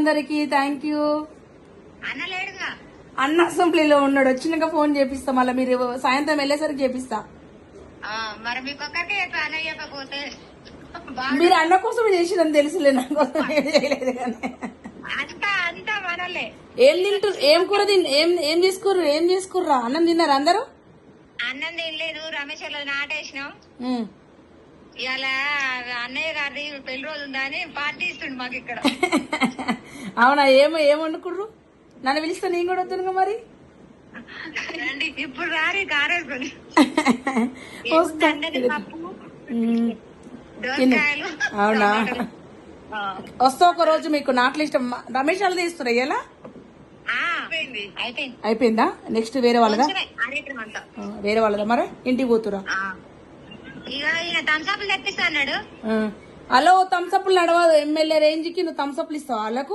అందరికి, thank you. అనలేడుగా అన్న అసెంబ్లీలో ఉన్నాడు, వచ్చినాక ఫోన్ చేపిస్తా. మళ్ళీ మీరు సాయంత్రం వెళ్ళేసరికి చేపిస్తా. మరి మీకొక్కరికే చెప్పి అన్న చెప్పకపోతే మీరు అన్న కోసం చేసిరని తెలుసులే, నా కోసం చేయలేదు కానీ. అంతా మనలే. ఏం తింటారు, ఏం కూర ఏం చేసుకుర్రా? అన్నం తిన్నారు అందరూ? అన్నం తినలేదు, రమేష్ వాళ్ళది నాటేసినాం. ఇవాళ అన్నయ్య గారిది పెళ్లి రోజు ఉందని పార్టీ ఇస్తుండు మాకు ఇక్కడ. అవునా? ఏం వండుకుర్రు? నన్ను పిలిస్తే నేను కూడా వద్దునుగా మరి. రండి ఇప్పుడు రారి కారేసుకొని. వస్తా. పప్పు దోసకాయలు. అవునా? వస్తా ఒక రోజు. మీకు నాట్లు ఇష్టం? రమేష్ వాళ్ళది ఇస్తున్నా ఎలా అయిపోయిందా? నెక్స్ట్ వేరే వాళ్ళదా? వేరే వాళ్ళదా? మరి ఇంటికి పోతురా? ఇక ఈయన థమ్స్అప్లు తెప్పిస్తా అన్నాడు. హలో, థమ్స్అప్లు నడవదు. ఎమ్మెల్యే రేంజ్ కి నువ్వు థమ్స్అప్లు ఇస్తావు వాళ్ళకు?